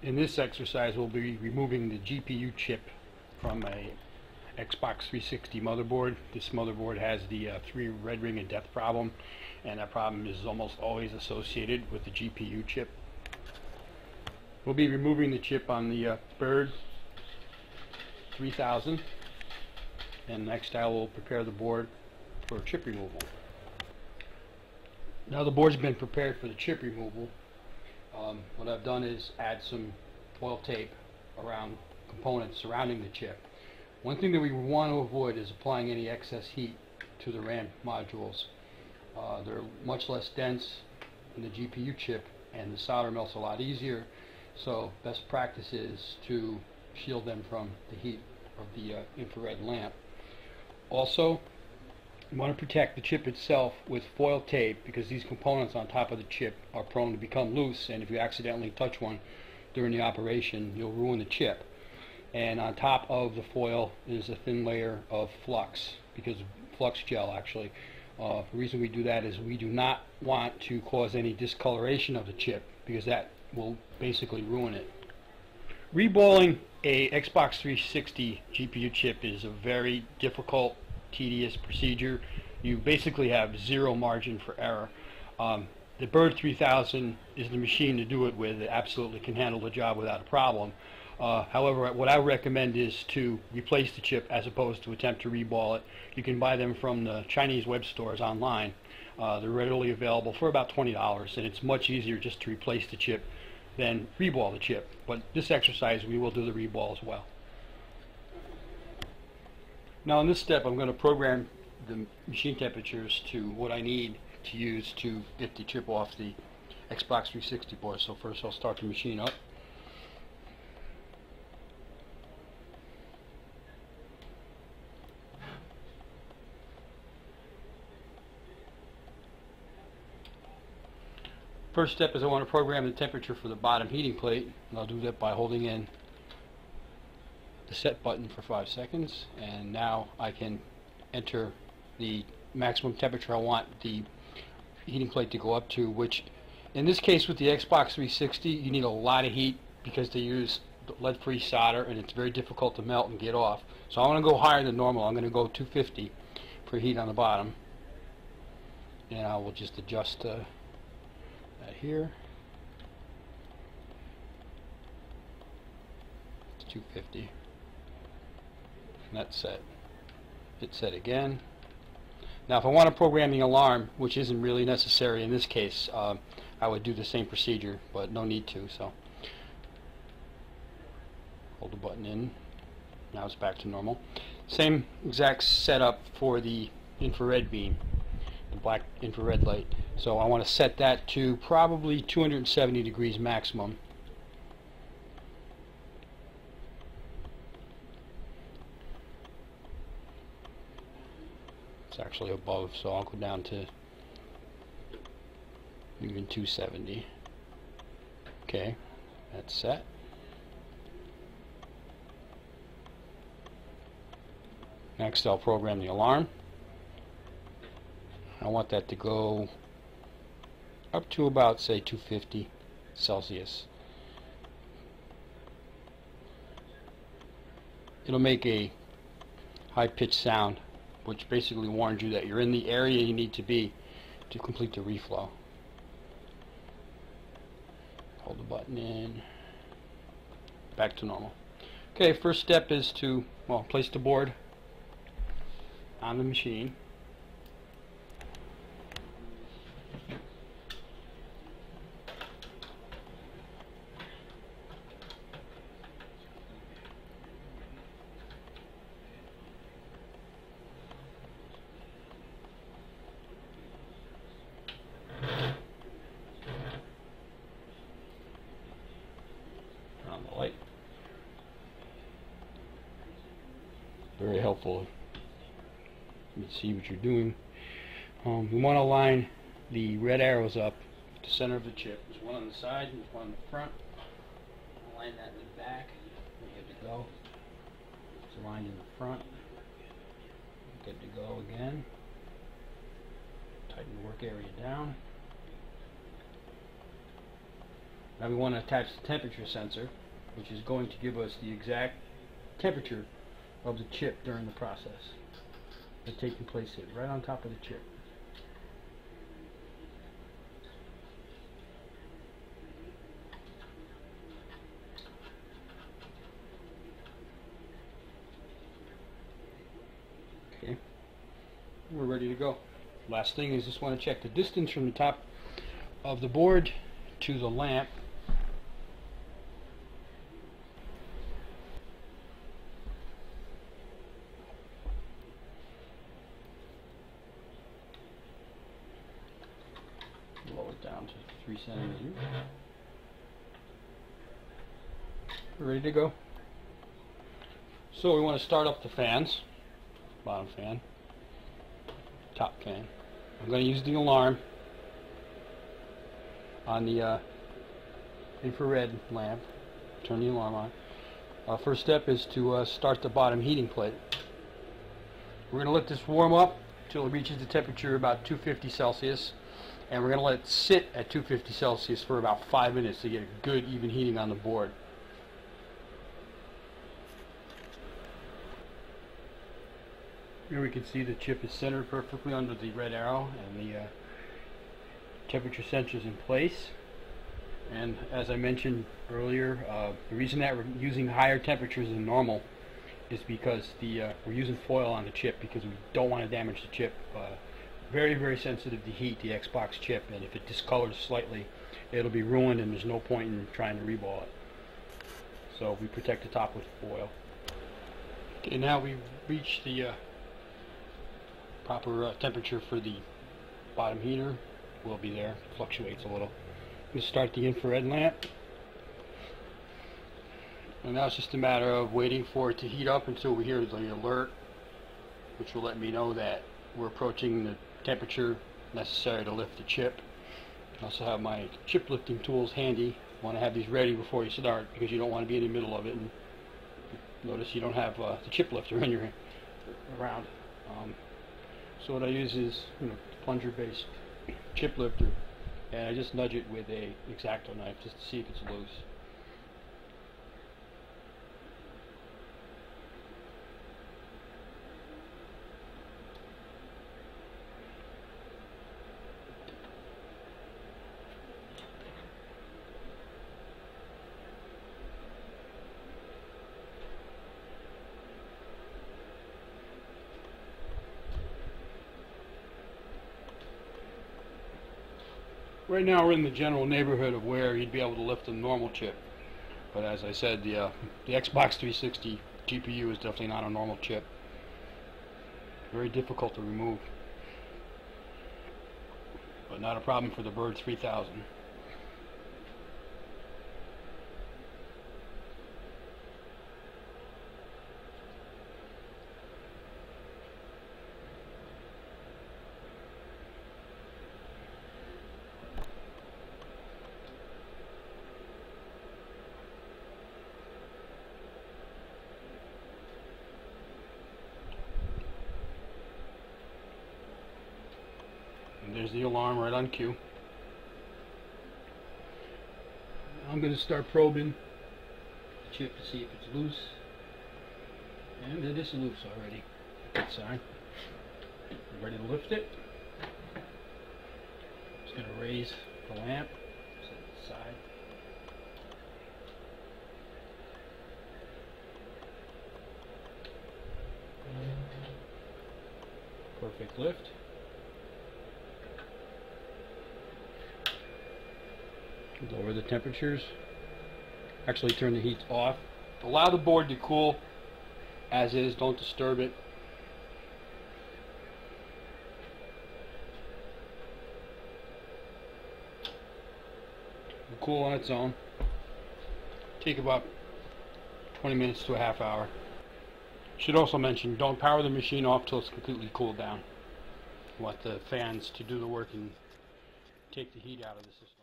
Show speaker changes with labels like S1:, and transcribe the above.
S1: In this exercise, we'll be removing the GPU chip from a Xbox 360 motherboard. This motherboard has the 3 red ring of death problem, and that problem is almost always associated with the GPU chip. We'll be removing the chip on the Bird 3000, and next I will prepare the board for chip removal. Now the board's been prepared for the chip removal. What I've done is add some foil tape around components surrounding the chip. One thing that we want to avoid is applying any excess heat to the RAM modules. They're much less dense than the GPU chip, and the solder melts a lot easier, so best practice is to shield them from the heat of the infrared lamp. Also, you want to protect the chip itself with foil tape, because these components on top of the chip are prone to become loose, and if you accidentally touch one during the operation, you'll ruin the chip. And on top of the foil is a thin layer of flux, because flux gel actually. The reason we do that is we do not want to cause any discoloration of the chip, because that will basically ruin it. Reballing a Xbox 360 GPU chip is a very difficult, tedious procedure. You basically have zero margin for error. The Bird 3000 is the machine to do it with. It absolutely can handle the job without a problem. However, what I recommend is to replace the chip as opposed to attempt to reball it. You can buy them from the Chinese web stores online. They're readily available for about $20, and it's much easier just to replace the chip than reball the chip. But this exercise, we will do the reball as well. Now in this step, I'm going to program the machine temperatures to what I need to use to get the chip off the Xbox 360 board. So first I'll start the machine up. First step is I want to program the temperature for the bottom heating plate, and I'll do that by holding in the set button for 5 seconds, and now I can enter the maximum temperature I want the heating plate to go up to, which in this case with the Xbox 360 you need a lot of heat because they use lead-free solder and it's very difficult to melt and get off. So I'm going to go higher than normal. I'm going to go 250 for heat on the bottom, and I will just adjust that here. It's 250. And that's set. Hit set again. Now if I want to program the alarm, which isn't really necessary in this case, I would do the same procedure, but no need to. So hold the button in. Now it's back to normal. Same exact setup for the infrared beam, the black infrared light. So I want to set that to probably 270 degrees maximum. It's actually above, so I'll go down to even 270. Okay, that's set. Next I'll program the alarm. I want that to go up to about, say, 250 Celsius. It'll make a high-pitched sound, which basically warns you that you're in the area you need to be to complete the reflow. Hold the button in. Back to normal. Okay, first step is to, well, place the board on the machine. On the light. Very helpful. You can see what you're doing. We want to line the red arrows up at the center of the chip. There's one on the side and there's one on the front. Line that in the back. We're good to go. It's aligned in the front. Good to go again. Tighten the work area down. Now we want to attach the temperature sensor, which is going to give us the exact temperature of the chip during the process that's taking place here, right on top of the chip. Okay, we're ready to go. Last thing is just want to check the distance from the top of the board to the lamp. Lower it down to 3 centimeters. We're ready to go. So we want to start up the fans. Bottom fan, top fan. I'm going to use the alarm on the infrared lamp. Turn the alarm on. First step is to start the bottom heating plate. We're going to let this warm up until it reaches the temperature about 250 Celsius, and we're going to let it sit at 250 Celsius for about 5 minutes to get a good even heating on the board. Here we can see the chip is centered perfectly under the red arrow, and the temperature sensor is in place. And as I mentioned earlier, the reason that we're using higher temperatures than normal is because we're using foil on the chip because we don't want to damage the chip. Very, very sensitive to heat, the Xbox chip, and if it discolors slightly, it'll be ruined, and there's no point in trying to reball it. So we protect the top with foil. Okay, now we've reached the proper temperature for the bottom heater. Will be there. It fluctuates a little. I'm going to start the infrared lamp, and now it's just a matter of waiting for it to heat up until we hear the alert, which will let me know that we're approaching the temperature necessary to lift the chip. I also have my chip lifting tools handy. You want to have these ready before you start because you don't want to be in the middle of it and notice you don't have the chip lifter in your around. So what I use is plunger based chip lifter, and I just nudge it with a X-Acto knife just to see if it's loose. Right now we're in the general neighborhood of where you'd be able to lift a normal chip. But as I said, the Xbox 360 GPU is definitely not a normal chip. Very difficult to remove. But not a problem for the Bird 3000. And there's the alarm right on cue. I'm going to start probing the chip to see if it's loose. And it is loose already. Good sign. I'm ready to lift it. Just going to raise the lamp, set it aside. Perfect lift. Lower the temperatures. Actually turn the heat off. Allow the board to cool as is, don't disturb it. It'll cool on its own. Take about 20 minutes to a half hour. Should also mention, don't power the machine off till it's completely cooled down. You want the fans to do the work and take the heat out of the system.